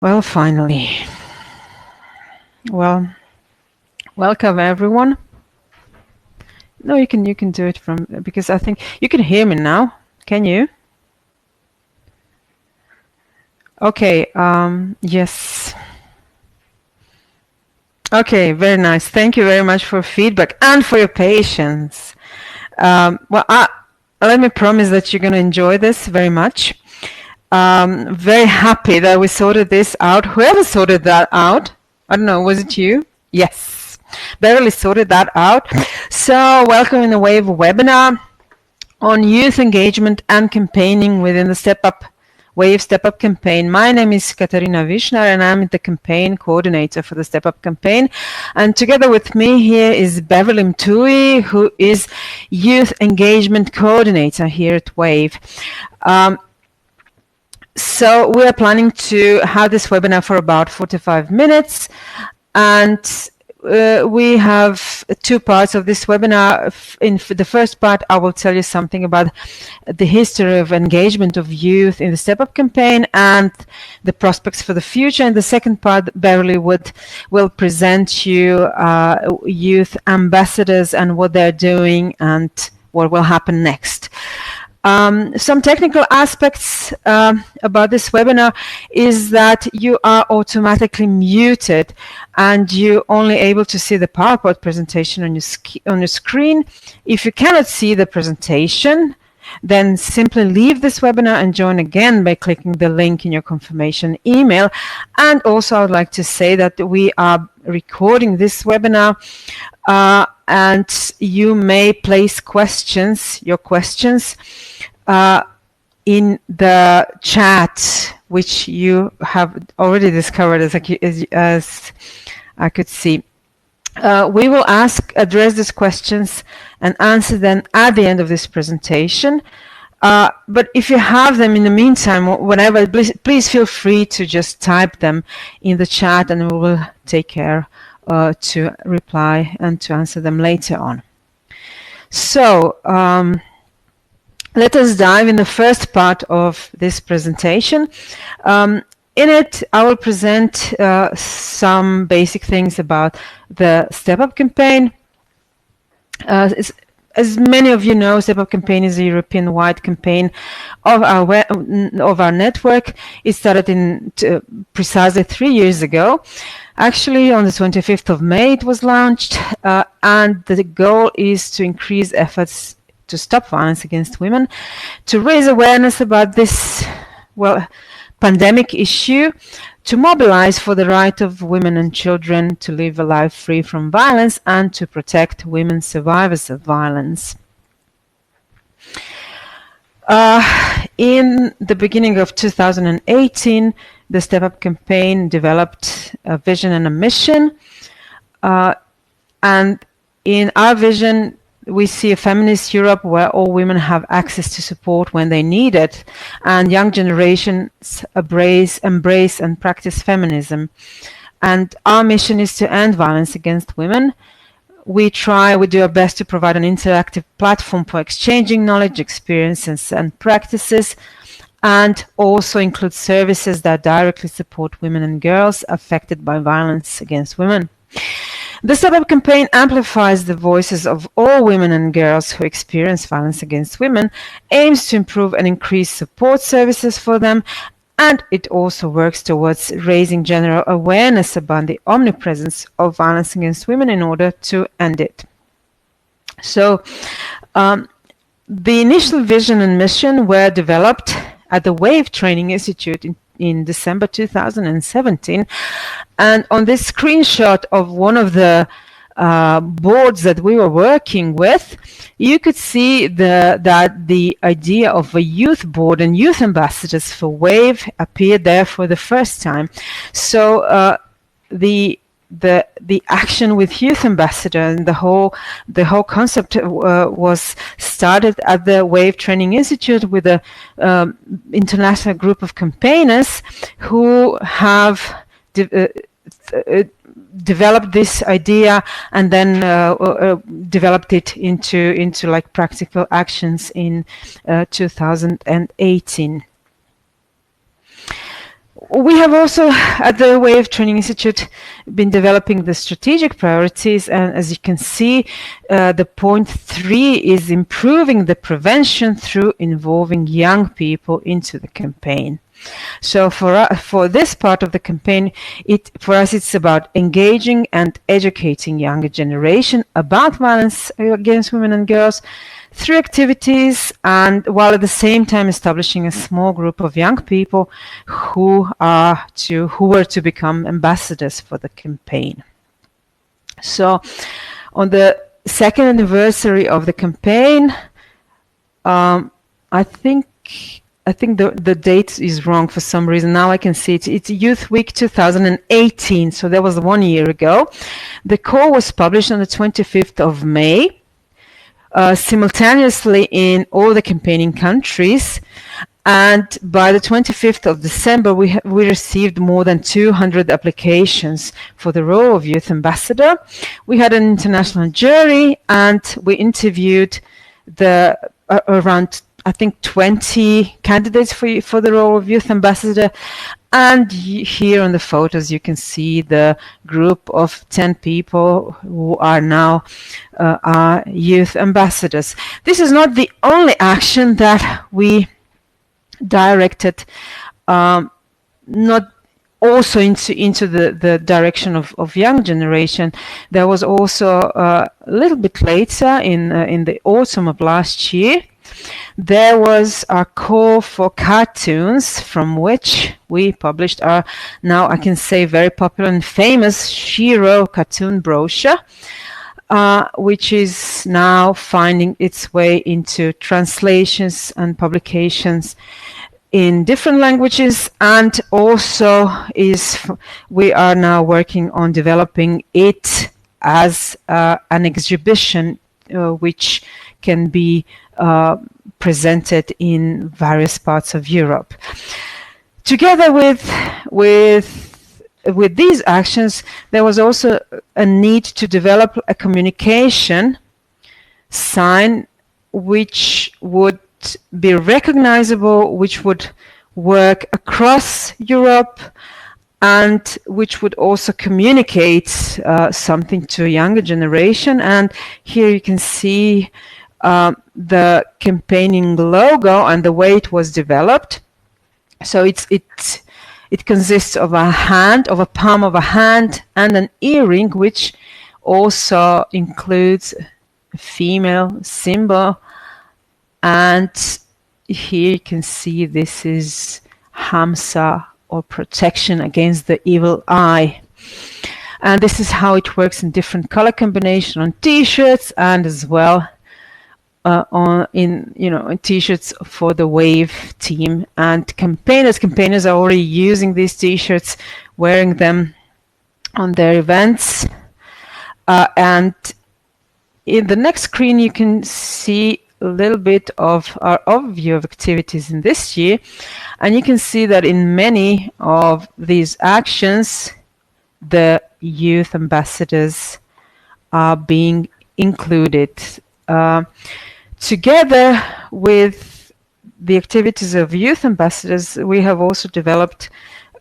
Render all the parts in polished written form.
Well, finally. Well, welcome everyone. No, you can do it from, because I think you can hear me now. Can you? Okay, yes. Okay, very nice. Thank you very much for feedback and for your patience. Let me promise that you're going to enjoy this very much. Very happy that we sorted this out. Whoever sorted that out, I don't know, was it you? Yes, Beverly sorted that out. So welcome in the WAVE webinar on youth engagement and campaigning within the WAVE StepUp campaign. My name is Katarina Višnar and I'm the campaign coordinator for the StepUp campaign. And together with me here is Beverly Mtui, who is youth engagement coordinator here at WAVE. So we are planning to have this webinar for about 45 minutes, and we have two parts of this webinar. In the first part, I will tell you something about the history of engagement of youth in the StepUp campaign and the prospects for the future. In the second part, Beverly will present you youth ambassadors and what they're doing and what will happen next. Some technical aspects about this webinar is that you are automatically muted and you're only able to see the PowerPoint presentation on your screen. If you cannot see the presentation, then simply leave this webinar and join again by clicking the link in your confirmation email. And also I would like to say that we are recording this webinar and you may place your questions in the chat, which you have already discovered, as I could see. We will address these questions and answer them at the end of this presentation. But if you have them in the meantime, whatever, please feel free to just type them in the chat and we will take care to reply and to answer them later on. So let us dive in the first part of this presentation. In it, I will present some basic things about the StepUp campaign. As many of you know, StepUp campaign is a European-wide campaign of our network. It started precisely 3 years ago. Actually, on the 25th of May, it was launched, and the goal is to increase efforts to stop violence against women, to raise awareness about this, pandemic issue, to mobilize for the right of women and children to live a life free from violence, and to protect women survivors of violence. In the beginning of 2018, the StepUp campaign developed a vision and a mission. And in our vision, we see a feminist Europe where all women have access to support when they need it, and young generations embrace and practice feminism. And our mission is to end violence against women. We do our best to provide an interactive platform for exchanging knowledge, experiences, and practices, and also include services that directly support women and girls affected by violence against women. The StepUp campaign amplifies the voices of all women and girls who experience violence against women, aims to improve and increase support services for them, and it also works towards raising general awareness about the omnipresence of violence against women in order to end it. So, the initial vision and mission were developed at the WAVE Training Institute in December 2017, and on this screenshot of one of the boards that we were working with, you could see that the idea of a youth board and youth ambassadors for WAVE appeared there for the first time. So the action with youth ambassador and the whole concept was started at the WAVE Training Institute with a international group of campaigners who have developed this idea and then developed it into like practical actions in 2018. We have also at the WAVE Training Institute been developing the strategic priorities, and as you can see, the point 3 is improving the prevention through involving young people into the campaign. So for this part of the campaign, for us it's about engaging and educating younger generation about violence against women and girls through activities, and while at the same time establishing a small group of young people who were to become ambassadors for the campaign. So on the second anniversary of the campaign, I think the date is wrong for some reason. Now I can see it. It's Youth Week 2018, so that was 1 year ago. The call was published on the 25th of May, simultaneously in all the campaigning countries. And by the 25th of December, we received more than 200 applications for the role of youth ambassador. We had an international jury, and we interviewed around, I think, 20 candidates for the role of youth ambassador. And here on the photos, you can see the group of 10 people who are now our youth ambassadors. This is not the only action that we directed, not also into the direction of young generation. There was also a little bit later in the autumn of last year, there was a call for cartoons, from which we published our, now I can say, very popular and famous Shiro cartoon brochure, which is now finding its way into translations and publications in different languages, and also we are now working on developing it as an exhibition which can be presented in various parts of Europe. Together with these actions, there was also a need to develop a communication sign which would be recognizable, which would work across Europe, and which would also communicate something to a younger generation. And here you can see the campaigning logo and the way it was developed. So it consists of a hand, of a palm of a hand, and an earring, which also includes a female symbol. And here you can see this is Hamsa, or protection against the evil eye. And this is how it works in different color combination on t-shirts, and as well in t-shirts for the WAVE team. And campaigners are already using these t-shirts, wearing them on their events. And in the next screen you can see a little bit of our overview of activities in this year, and you can see that in many of these actions the youth ambassadors are being included. Together with the activities of youth ambassadors, we have also developed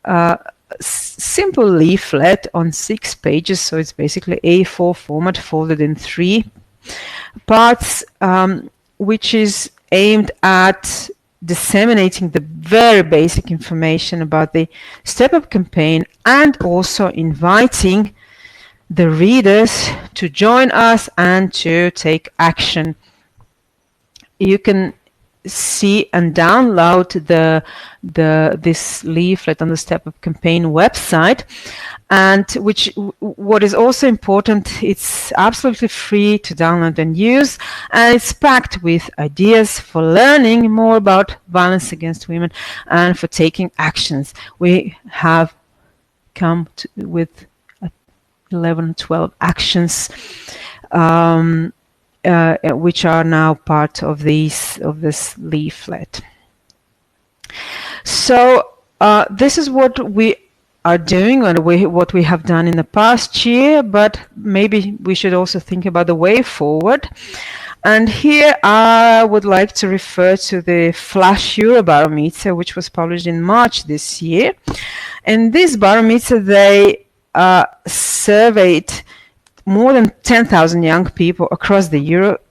a simple leaflet on 6 pages, so it's basically A4 format folded in 3 parts, which is aimed at disseminating the very basic information about the StepUp campaign, and also inviting the readers to join us and to take action. You can see and download this leaflet on the StepUp campaign website, and what is also important, it's absolutely free to download and use, and it's packed with ideas for learning more about violence against women and for taking actions. We have come with 11, 12 actions which are now part of this leaflet. So this is what we are doing, and what we have done in the past year, but maybe we should also think about the way forward. And here I would like to refer to the Flash Eurobarometer, which was published in March this year. And this barometer, they surveyed more than 10,000 young people across the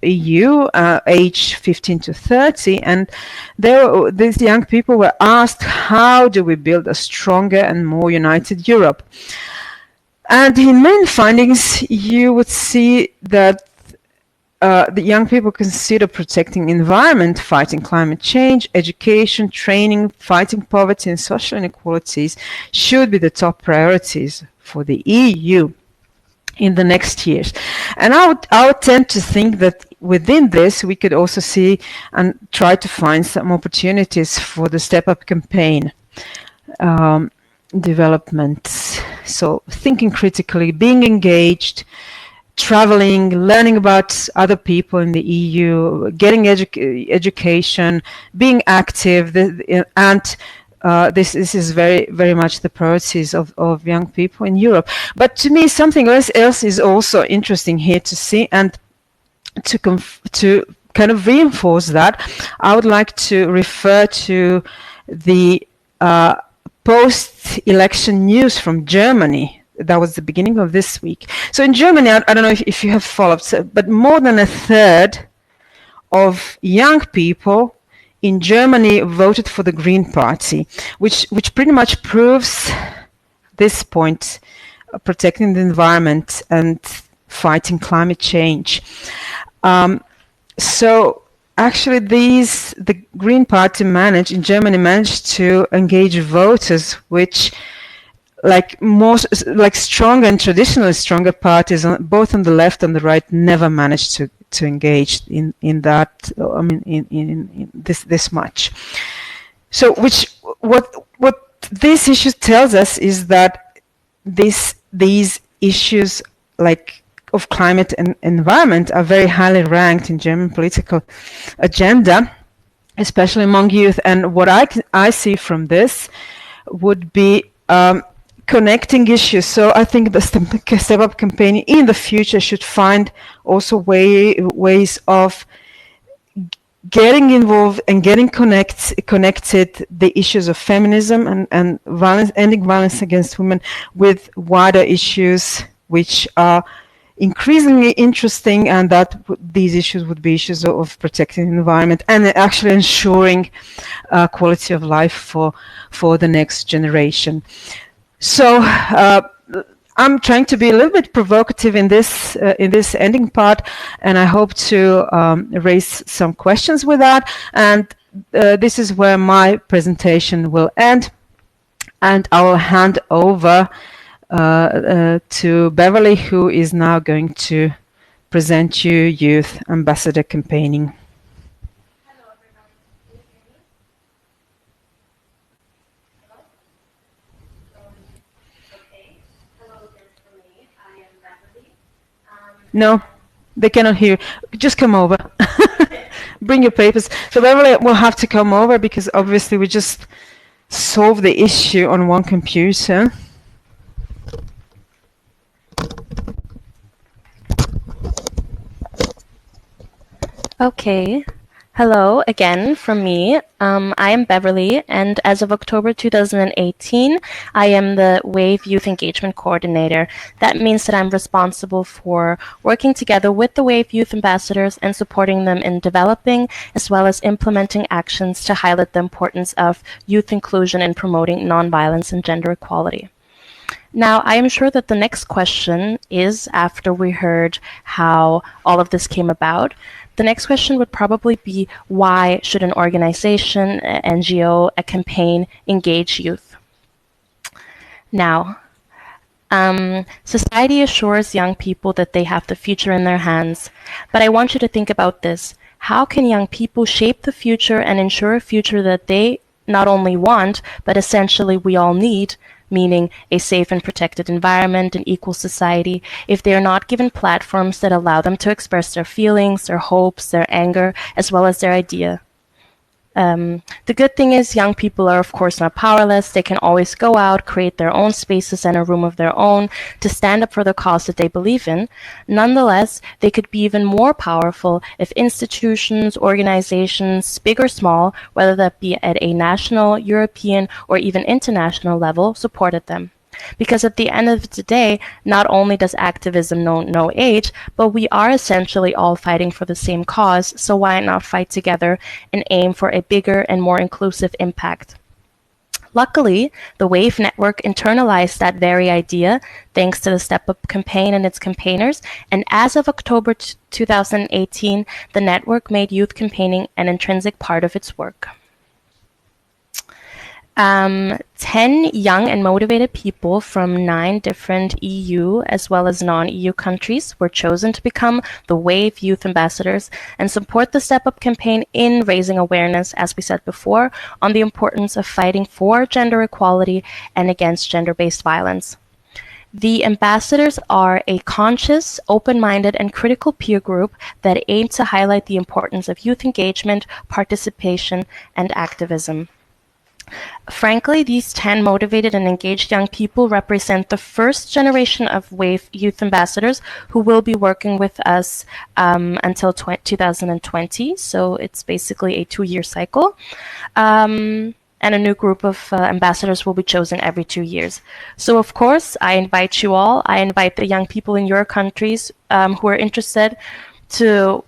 EU, age 15 to 30, and these young people were asked, how do we build a stronger and more united Europe? And in main findings, you would see that the young people consider protecting the environment, fighting climate change, education, training, fighting poverty and social inequalities should be the top priorities for the EU in the next years. And I would tend to think that within this we could also see and try to find some opportunities for the StepUp campaign development. So thinking critically, being engaged, traveling, learning about other people in the EU, getting education, being active, and this is very much the priorities of young people in Europe. But to me, something else is also interesting here to see, and to kind of reinforce that, I would like to refer to the post-election news from Germany. That was the beginning of this week. So in Germany, I don't know if you have followed, but more than a third of young people in Germany voted for the Green Party, which pretty much proves this point, protecting the environment and fighting climate change. So actually the Green Party in Germany managed to engage voters, which like stronger and traditionally stronger parties, both on the left and the right, never managed to engage in that. I mean, in this much. So, what this issue tells us is that these issues like of climate and environment are very highly ranked in German political agenda, especially among youth. And what I see from this would be connecting issues. So I think the StepUp campaign in the future should find also ways of getting involved and getting connected the issues of feminism and violence, ending violence against women, with wider issues which are increasingly interesting, and that these issues would be issues of protecting the environment and actually ensuring quality of life for the next generation. So I'm trying to be a little bit provocative in this ending part, and I hope to raise some questions with that. And this is where my presentation will end, and I will hand over to Beverly, who is now going to present you Youth Ambassador Campaigning. Hello, everybody. Can you hear me? Hello? Okay. Hello again from me. I am Beverly. No, they cannot hear. Just come over. Bring your papers. So Beverly will have to come over because obviously we just solved the issue on one computer. Okay. Hello again from me. I am Beverly, and as of October 2018, I am the WAVE Youth Engagement Coordinator. That means that I'm responsible for working together with the WAVE Youth Ambassadors and supporting them in developing as well as implementing actions to highlight the importance of youth inclusion and promoting nonviolence and gender equality. Now, I am sure that the next question is, after we heard how all of this came about, the next question would probably be, why should an organization, an NGO, a campaign engage youth? Now, society assures young people that they have the future in their hands, but I want you to think about this. How can young people shape the future and ensure a future that they not only want, but essentially we all need, meaning a safe and protected environment, an equal society, if they are not given platforms that allow them to express their feelings, their hopes, their anger, as well as their idea? The good thing is young people are, of course, not powerless. They can always go out, create their own spaces and a room of their own to stand up for the cause that they believe in. Nonetheless, they could be even more powerful if institutions, organizations, big or small, whether that be at a national, European, or even international level, supported them. Because at the end of the day, not only does activism know no age, but we are essentially all fighting for the same cause, so why not fight together and aim for a bigger and more inclusive impact? Luckily, the WAVE network internalized that very idea thanks to the StepUp campaign and its campaigners, and as of October 2018, the network made youth campaigning an intrinsic part of its work. 10 young and motivated people from 9 different EU as well as non-EU countries were chosen to become the WAVE Youth Ambassadors and support the StepUp campaign in raising awareness, as we said before, on the importance of fighting for gender equality and against gender-based violence. The ambassadors are a conscious, open-minded, and critical peer group that aim to highlight the importance of youth engagement, participation, and activism. Frankly, these 10 motivated and engaged young people represent the first generation of WAVE Youth Ambassadors who will be working with us until 2020. So it's basically a 2-year cycle. And a new group of ambassadors will be chosen every 2 years. So of course, I invite you all, I invite the young people in your countries who are interested to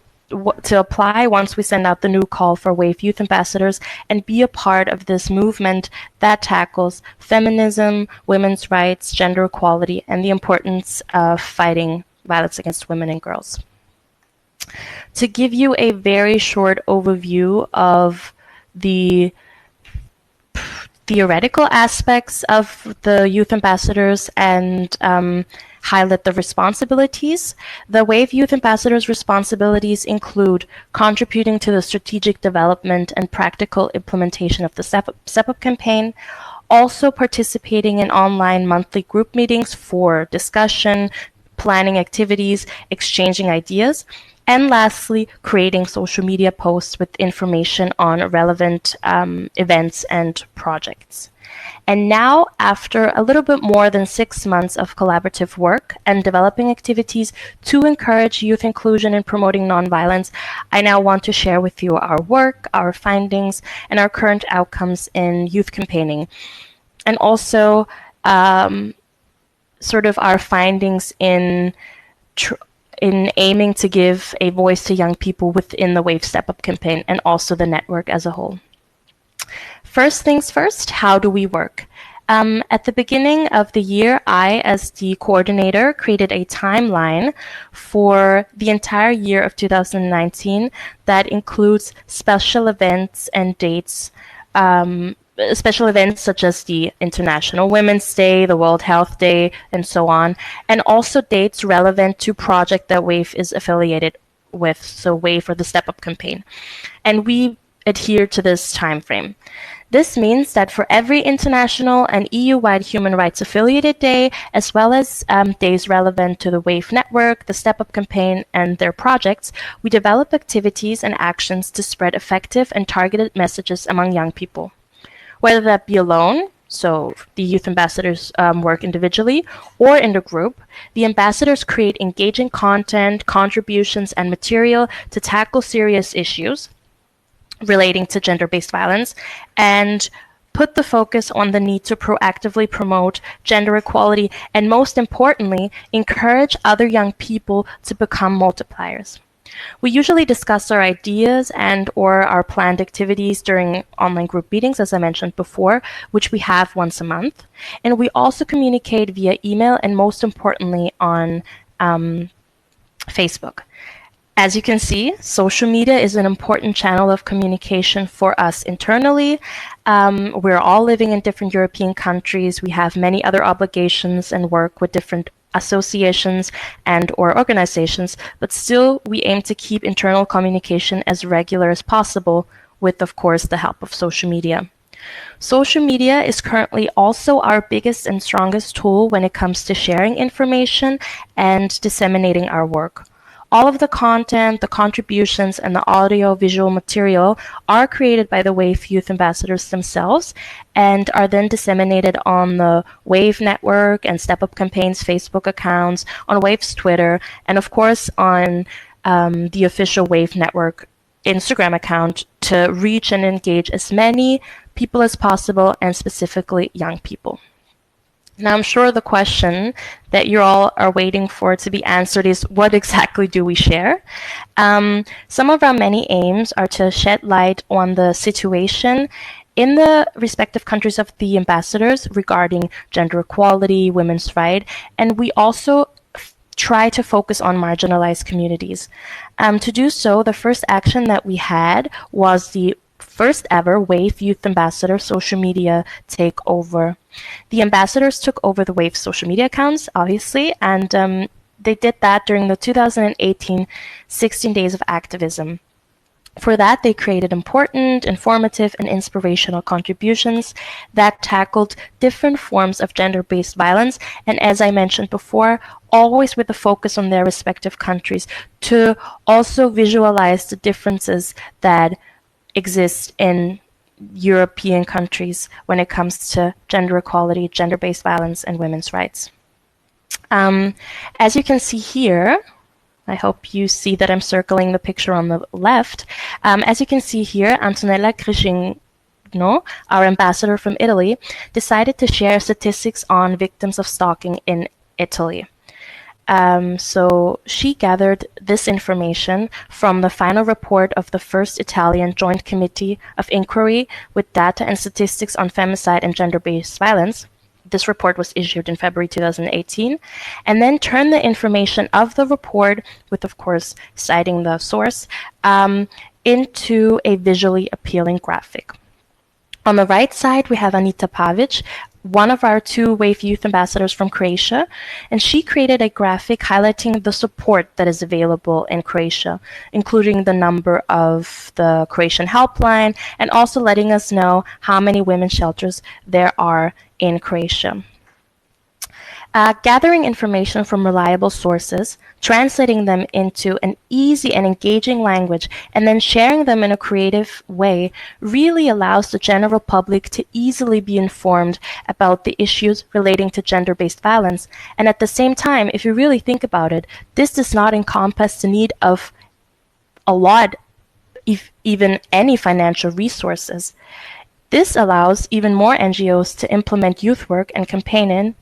apply once we send out the new call for WAVE Youth Ambassadors and be a part of this movement that tackles feminism, women's rights, gender equality, and the importance of fighting violence against women and girls. To give you a very short overview of the theoretical aspects of the youth ambassadors and highlight the responsibilities. The WAVE Youth Ambassadors' responsibilities include contributing to the strategic development and practical implementation of the StepUp campaign, also participating in online monthly group meetings for discussion, planning activities, exchanging ideas, and lastly, creating social media posts with information on relevant events and projects. And now, after a little bit more than 6 months of collaborative work and developing activities to encourage youth inclusion and promoting nonviolence, I now want to share with you our work, our findings, and our current outcomes in youth campaigning. And also, sort of our findings in aiming to give a voice to young people within the WAVE StepUp campaign and also the network as a whole. First things first, how do we work? At the beginning of the year, I, as the coordinator, created a timeline for the entire year of 2019 that includes special events and dates, special events such as the International Women's Day, the World Health Day, and so on, and also dates relevant to project that WAVE is affiliated with, so WAVE for the StepUp campaign. And we adhere to this time frame. This means that for every international and EU-wide human rights affiliated day, as well as days relevant to the WAVE network, the StepUp campaign, and their projects, we develop activities and actions to spread effective and targeted messages among young people. Whether that be alone, so the youth ambassadors work individually, or in a group, the ambassadors create engaging content, contributions, and material to tackle serious issues relating to gender-based violence, and put the focus on the need to proactively promote gender equality, and most importantly, encourage other young people to become multipliers. We usually discuss our ideas and or our planned activities during online group meetings, as I mentioned before, which we have once a month. And we also communicate via email and most importantly on Facebook. As you can see, social media is an important channel of communication for us internally. We're all living in different European countries. We have many other obligations and work with different associations and or organizations, but still we aim to keep internal communication as regular as possible with, of course, the help of social media. Social media is currently also our biggest and strongest tool when it comes to sharing information and disseminating our work. All of the content, the contributions, and the audio-visual material are created by the WAVE Youth Ambassadors themselves and are then disseminated on the WAVE network and StepUp Campaign's Facebook accounts, on WAVE's Twitter, and of course on the official WAVE network Instagram account to reach and engage as many people as possible, and specifically young people. Now, I'm sure the question that you all are waiting for to be answered is, what exactly do we share? Some of our many aims are to shed light on the situation in the respective countries of the ambassadors regarding gender equality, women's rights, and we also try to focus on marginalized communities. To do so, the first action that we had was the first ever WAVE Youth Ambassador social media takeover. The ambassadors took over the WAVE social media accounts, obviously, and they did that during the 2018 16 Days of Activism. For that, they created important, informative, and inspirational contributions that tackled different forms of gender-based violence, and as I mentioned before, always with a focus on their respective countries to also visualize the differences that exist in European countries when it comes to gender equality, gender-based violence, and women's rights. As you can see here, I hope you see that I'm circling the picture on the left. As you can see here, Antonella Crescigno, our ambassador from Italy, decided to share statistics on victims of stalking in Italy. So she gathered this information from the final report of the first Italian Joint Committee of Inquiry with data and statistics on femicide and gender-based violence. This report was issued in February 2018, and then turned the information of the report, with of course citing the source, into a visually appealing graphic. On the right side, we have Anita Pavic, one of our two WAVE Youth Ambassadors from Croatia, and she created a graphic highlighting the support that is available in Croatia, including the number of the Croatian helpline, and also letting us know how many women's shelters there are in Croatia. Gathering information from reliable sources, translating them into an easy and engaging language, and then sharing them in a creative way really allows the general public to easily be informed about the issues relating to gender-based violence. And at the same time, if you really think about it, this does not encompass the need of a lot, if even any financial resources. This allows even more NGOs to implement youth work and campaigning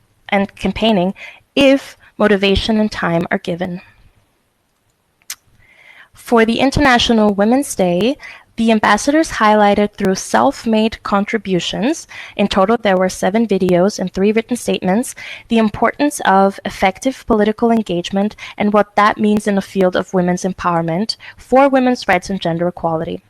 if motivation and time are given. For the International Women's Day, the ambassadors highlighted through self-made contributions, in total there were 7 videos and 3 written statements, the importance of effective political engagement and what that means in the field of women's empowerment for women's rights and gender equality.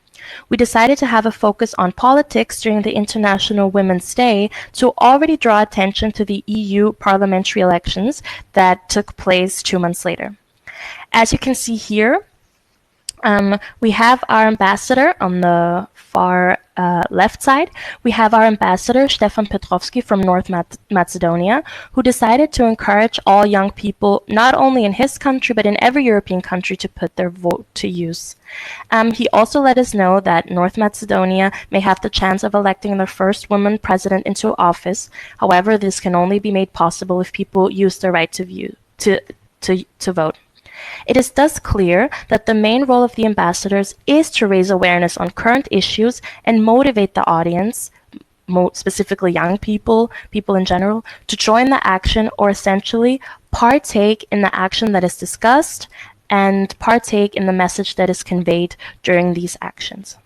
We decided to have a focus on politics during the International Women's Day to already draw attention to the EU parliamentary elections that took place 2 months later. As you can see here, we have our ambassador on the far left side. We have our ambassador, Stefan Petrovski from North Macedonia, who decided to encourage all young people, not only in his country, but in every European country, to put their vote to use. He also let us know that North Macedonia may have the chance of electing their first woman president into office. However, this can only be made possible if people use their right to vote. It is thus clear that the main role of the ambassadors is to raise awareness on current issues and motivate the audience, specifically young people, people in general, to join the action or essentially partake in the action that is discussed and partake in the message that is conveyed during these actions.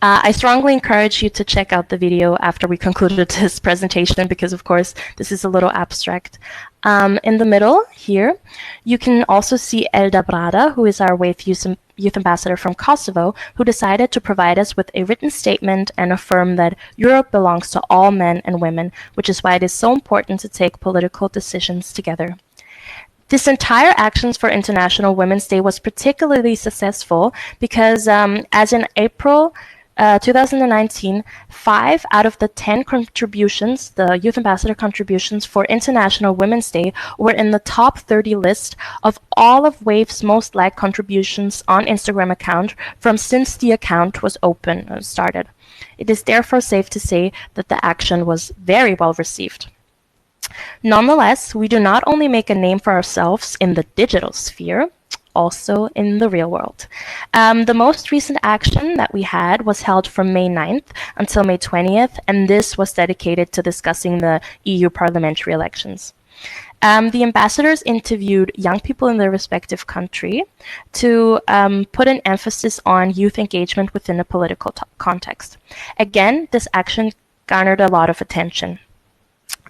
I strongly encourage you to check out the video after we concluded this presentation because, of course, this is a little abstract. In the middle here, you can also see Elda Brada, who is our WAVE Youth Ambassador from Kosovo, who decided to provide us with a written statement and affirm that Europe belongs to all men and women, which is why it is so important to take political decisions together. This entire Actions for International Women's Day was particularly successful because, as in April 2019, 5 out of the 10 contributions, the Youth Ambassador contributions for International Women's Day, were in the top 30 list of all of WAVE's most liked contributions on Instagram account from since the account was started. It is therefore safe to say that the action was very well received. Nonetheless, we do not only make a name for ourselves in the digital sphere, also in the real world. The most recent action that we had was held from May 9th until May 20th, and this was dedicated to discussing the EU parliamentary elections. The ambassadors interviewed young people in their respective country to put an emphasis on youth engagement within a political context. Again, this action garnered a lot of attention.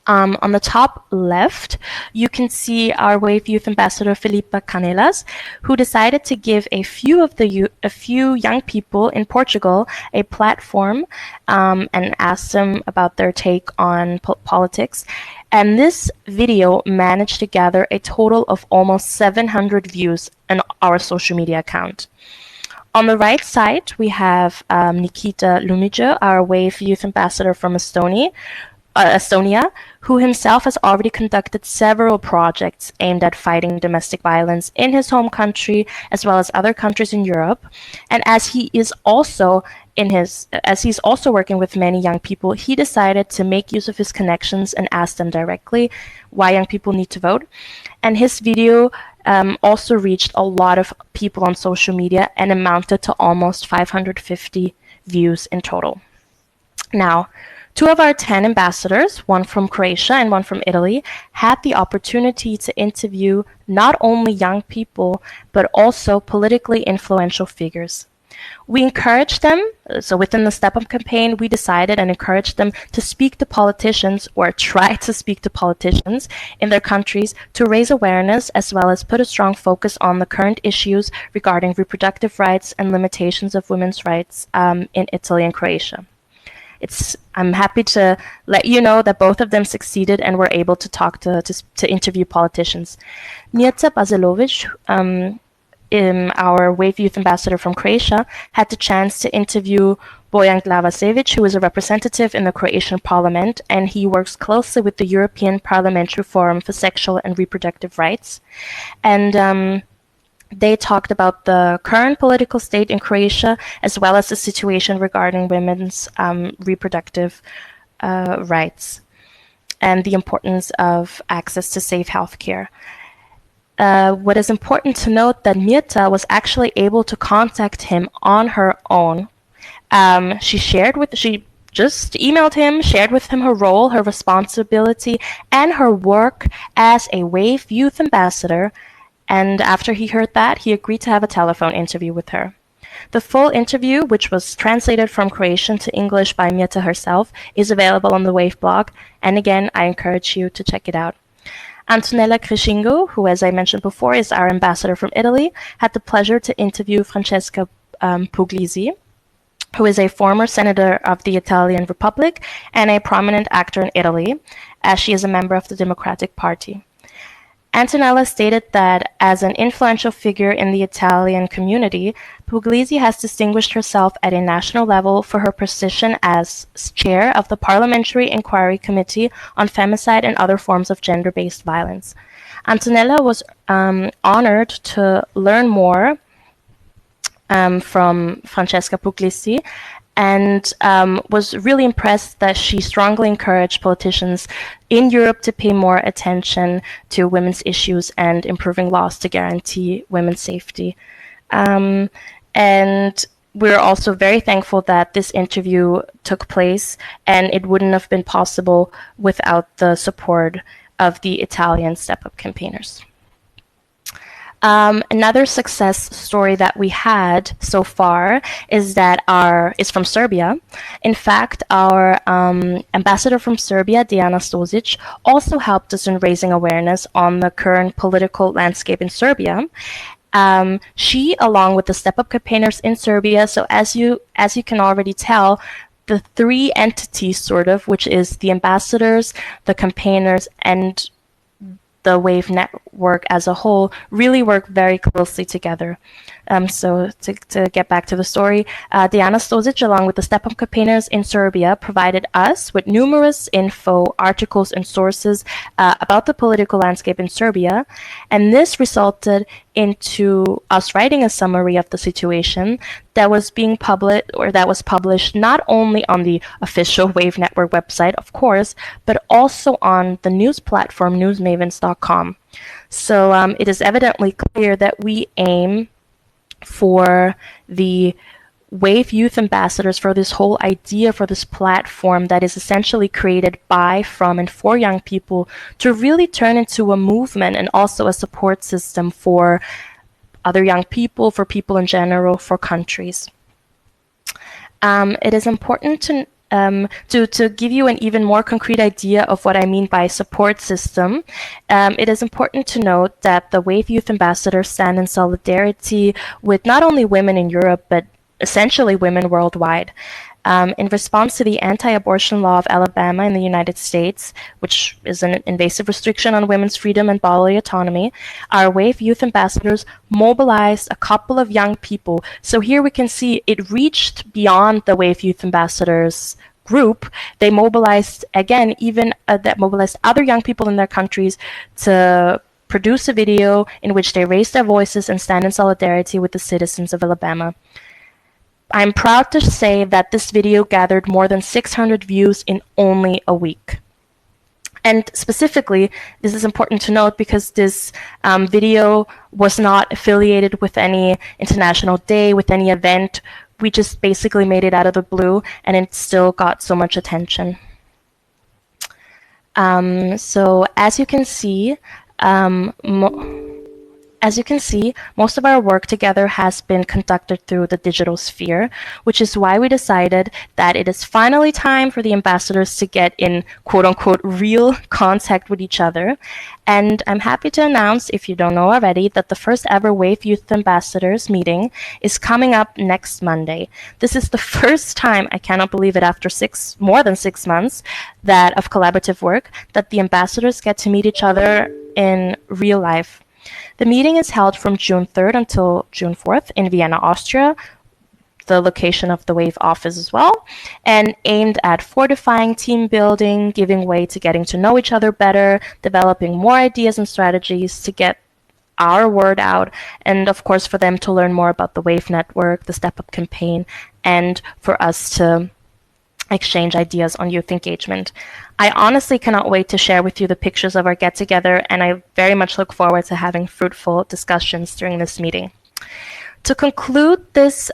On the top left, you can see our WAVE Youth Ambassador Filipa Canelas, who decided to give a few young people in Portugal a platform and asked them about their take on politics. And this video managed to gather a total of almost 700 views on our social media account. On the right side, we have Nikita Lumige, our WAVE Youth Ambassador from Estonia, who himself has already conducted several projects aimed at fighting domestic violence in his home country as well as other countries in Europe. And as he's also working with many young people, he decided to make use of his connections and ask them directly why young people need to vote. And his video also reached a lot of people on social media and amounted to almost 550 views in total. Now, 2 of our 10 ambassadors, one from Croatia and one from Italy, had the opportunity to interview not only young people, but also politically influential figures. We encouraged them, so within the StepUp campaign, we decided and encouraged them to speak to politicians or try to speak to politicians in their countries to raise awareness as well as put a strong focus on the current issues regarding reproductive rights and limitations of women's rights in Italy and Croatia. I'm happy to let you know that both of them succeeded and were able to talk to interview politicians. Mirza Bazelovic, our WAVE Youth Ambassador from Croatia, had the chance to interview Bojan Glavašević, who is a representative in the Croatian parliament, and he works closely with the European Parliamentary Forum for Sexual and Reproductive Rights. And they talked about the current political state in Croatia, as well as the situation regarding women's reproductive rights and the importance of access to safe healthcare. What is important to note that Mirta was actually able to contact him on her own. She just emailed him, shared with him her role, her responsibility, and her work as a WAVE Youth Ambassador. And after he heard that, he agreed to have a telephone interview with her. The full interview, which was translated from Croatian to English by Mirta herself, is available on the WAVE blog. And again, I encourage you to check it out. Antonella Crescingo, who, as I mentioned before, is our ambassador from Italy, had the pleasure to interview Francesca Puglisi, who is a former senator of the Italian Republic and a prominent actor in Italy, as she is a member of the Democratic Party. Antonella stated that as an influential figure in the Italian community, Puglisi has distinguished herself at a national level for her position as chair of the Parliamentary Inquiry Committee on Femicide and Other Forms of Gender-Based Violence. Antonella was honored to learn more from Francesca Puglisi and was really impressed that she strongly encouraged politicians in Europe to pay more attention to women's issues and improving laws to guarantee women's safety. And we're also very thankful that this interview took place, and it wouldn't have been possible without the support of the Italian StepUp campaigners. Another success story that we had so far is from Serbia. In fact, our ambassador from Serbia, Dijana Stozic, also helped us in raising awareness on the current political landscape in Serbia. She, along with the StepUp campaigners in Serbia, so as you can already tell, the 3 entities sort of, which is the ambassadors, the campaigners, and the work as a whole really work very closely together. So to get back to the story, Diana Stozic, along with the StepUp campaigners in Serbia, provided us with numerous info, articles, and sources about the political landscape in Serbia, and this resulted into us writing a summary of the situation that was being published not only on the official WAVE network website, of course, but also on the news platform newsmavens.com. So it is evidently clear that we aim for the WAVE youth ambassadors, for this whole idea, for this platform that is essentially created by, from, and for young people, to really turn into a movement and also a support system for other young people, for people in general, for countries. It is important to give you an even more concrete idea of what I mean by support system. It is important to note that the WAVE Youth Ambassadors stand in solidarity with not only women in Europe, but essentially women worldwide. In response to the anti-abortion law of Alabama in the United States, which is an invasive restriction on women's freedom and bodily autonomy, our WAVE Youth Ambassadors mobilized a couple of young people. So here we can see it reached beyond the WAVE Youth Ambassadors group. They mobilized, again, that mobilized other young people in their countries to produce a video in which they raise their voices and stand in solidarity with the citizens of Alabama. I'm proud to say that this video gathered more than 600 views in only a week. And specifically, this is important to note because this video was not affiliated with any international day, with any event. We just basically made it out of the blue, and it still got so much attention. So as you can see, most of our work together has been conducted through the digital sphere, which is why we decided that it is finally time for the ambassadors to get in quote-unquote real contact with each other. And I'm happy to announce, if you don't know already, that the first ever WAVE Youth Ambassadors meeting is coming up next Monday. This is the first time, I cannot believe it, after more than 6 months of collaborative work, that the ambassadors get to meet each other in real life. The meeting is held from June 3rd until June 4th in Vienna, Austria, the location of the WAVE office as well, and aimed at fortifying team building, giving way to getting to know each other better, developing more ideas and strategies to get our word out, and of course for them to learn more about the WAVE network, the StepUp campaign, and for us to exchange ideas on youth engagement. I honestly cannot wait to share with you the pictures of our get-together, and I very much look forward to having fruitful discussions during this meeting. To conclude this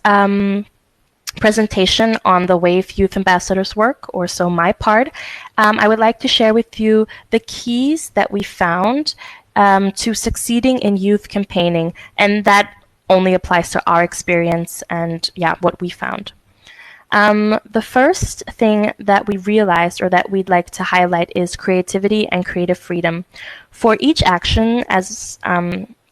presentation on the WAVE Youth Ambassadors work, or so my part, I would like to share with you the keys that we found to succeeding in youth campaigning, and that only applies to our experience and what we found. The first thing that we realized, or that we'd like to highlight, is creativity and creative freedom. For each action, as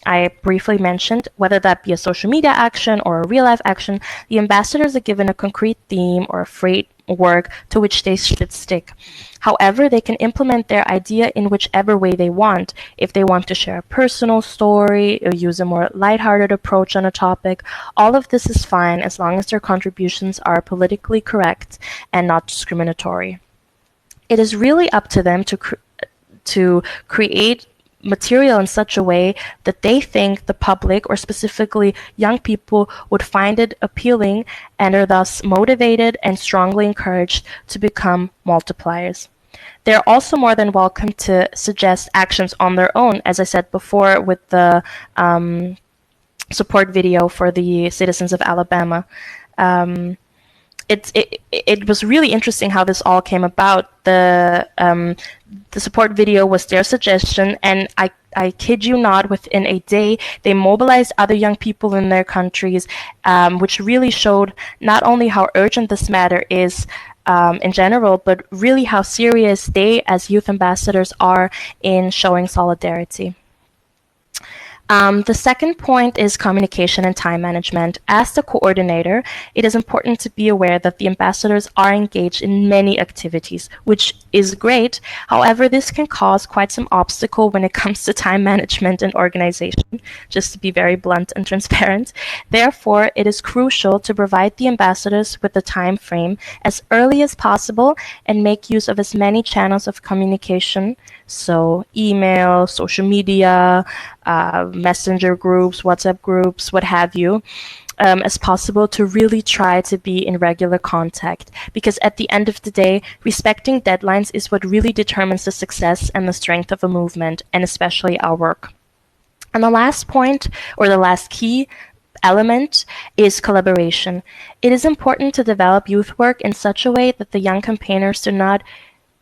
I briefly mentioned, whether that be a social media action or a real-life action, the ambassadors are given a concrete theme or a framework to which they should stick. However, they can implement their idea in whichever way they want. If they want to share a personal story or use a more lighthearted approach on a topic, all of this is fine as long as their contributions are politically correct and not discriminatory. It is really up to them to create material in such a way that they think the public, or specifically young people, would find it appealing and are thus motivated and strongly encouraged to become multipliers. They're also more than welcome to suggest actions on their own, as I said before with the support video for the citizens of Alabama. It was really interesting how this all came about. The support video was their suggestion, and I kid you not, within a day, they mobilized other young people in their countries, which really showed not only how urgent this matter is in general, but really how serious they, as youth ambassadors, are in showing solidarity. The second point is communication and time management. As the coordinator, it is important to be aware that the ambassadors are engaged in many activities, which is great. However, this can cause quite some obstacle when it comes to time management and organization, just to be very blunt and transparent. Therefore, it is crucial to provide the ambassadors with the time frame as early as possible and make use of as many channels of communication, so email, social media, messenger groups, WhatsApp groups, what have you, as possible to really try to be in regular contact. Because at the end of the day, respecting deadlines is what really determines the success and the strength of a movement, and especially our work. And the last point, or the last key element, is collaboration. It is important to develop youth work in such a way that the young campaigners do not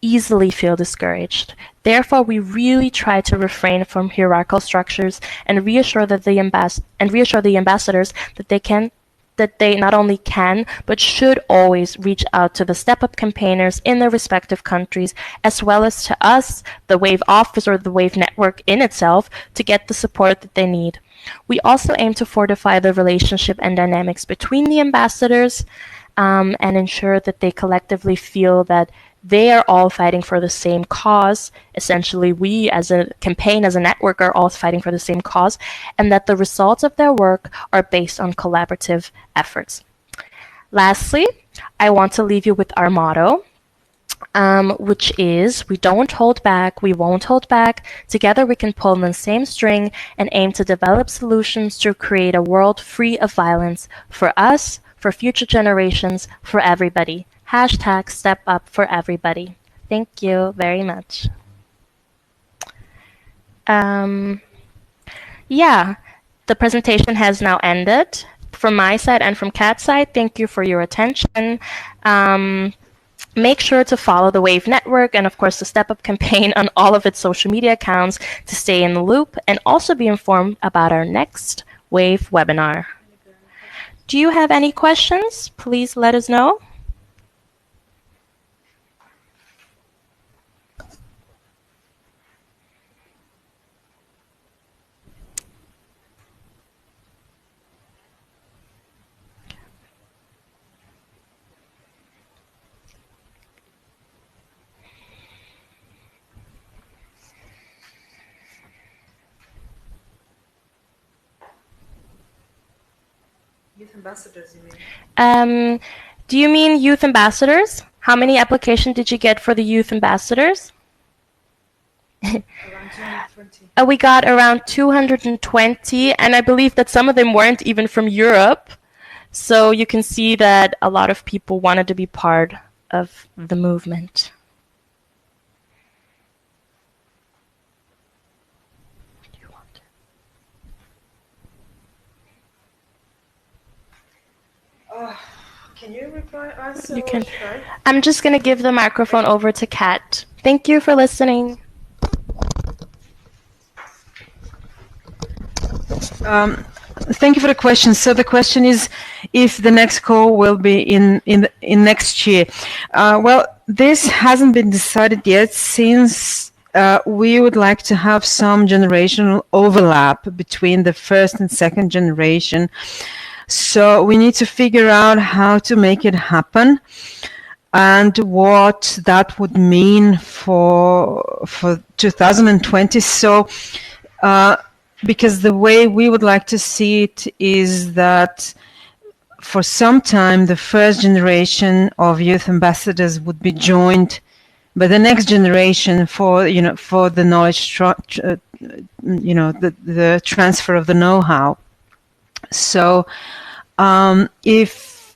easily feel discouraged. Therefore, we really try to refrain from hierarchical structures and reassure the ambassadors that they not only can but should always reach out to the StepUp campaigners in their respective countries, as well as to us, the WAVE office or the WAVE network in itself, to get the support that they need. We also aim to fortify the relationship and dynamics between the ambassadors and ensure that they collectively feel that they are all fighting for the same cause. Essentially, we as a campaign, as a network, are all fighting for the same cause, and that the results of their work are based on collaborative efforts. Lastly, I want to leave you with our motto, which is, we don't hold back, we won't hold back. Together we can pull on the same string and aim to develop solutions to create a world free of violence for us, for future generations, for everybody. Hashtag Step Up for everybody. Thank you very much. Yeah, the presentation has now ended. From my side and from Kat's side, thank you for your attention. Make sure to follow the WAVE network and, of course, the StepUp campaign on all of its social media accounts to stay in the loop and also be informed about our next WAVE webinar. Do you have any questions? Please let us know. Youth ambassadors, you mean? Do you mean youth ambassadors? How many applications did you get for the youth ambassadors? Around 220. We got around 220, and I believe that some of them weren't even from Europe. So you can see that a lot of people wanted to be part of the movement. Can you reply us? You can. I'm just going to give the microphone over to Kat. Thank you for listening. Thank you for the question. So the question is if the next call will be in next year. Well, this hasn't been decided yet, since we would like to have some generational overlap between the first and second generation. So we need to figure out how to make it happen and what that would mean for 2020. So because the way we would like to see it is that for some time the first generation of youth ambassadors would be joined by the next generation for the knowledge the transfer of the know-how. So if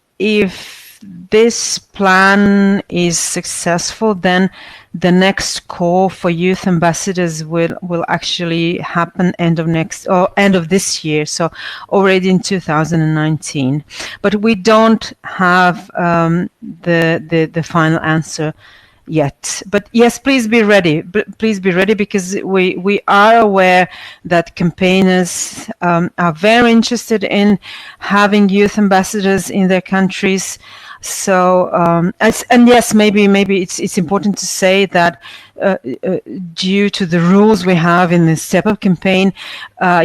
this plan is successful, then the next call for youth ambassadors will actually happen end of this year, so already in 2019. But we don't have the final answer yet. But yes, please be ready. Please be ready, because we are aware that campaigners are very interested in having youth ambassadors in their countries. So and yes, maybe it's important to say that due to the rules we have in the StepUp campaign,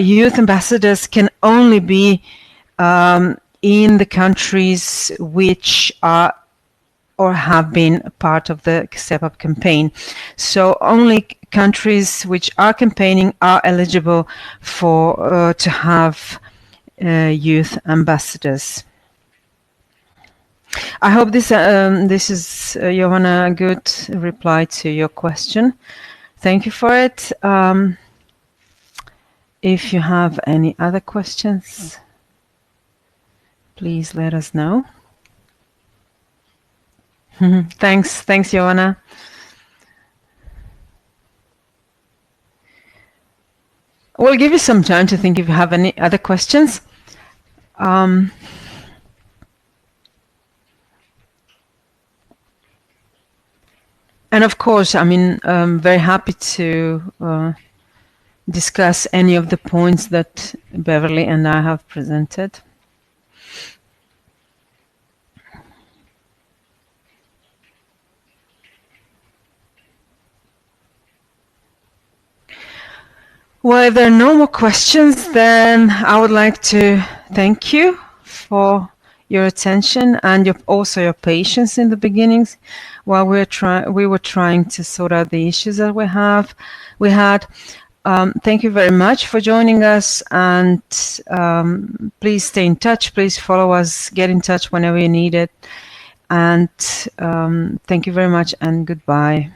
youth ambassadors can only be in the countries which are or have been part of the StepUp campaign. So only countries which are campaigning are eligible for to have youth ambassadors. I hope this is, Johanna, a good reply to your question. Thank you for it. If you have any other questions, please let us know. Thanks, Johanna. We'll give you some time to think if you have any other questions. And of course, I mean, I'm very happy to discuss any of the points that Beverly and I have presented. Well, if there are no more questions, then I would like to thank you for your attention and also your patience in the beginnings while we were trying to sort out the issues that we had. Thank you very much for joining us, and please stay in touch. Please follow us, get in touch whenever you need it. And thank you very much, and goodbye.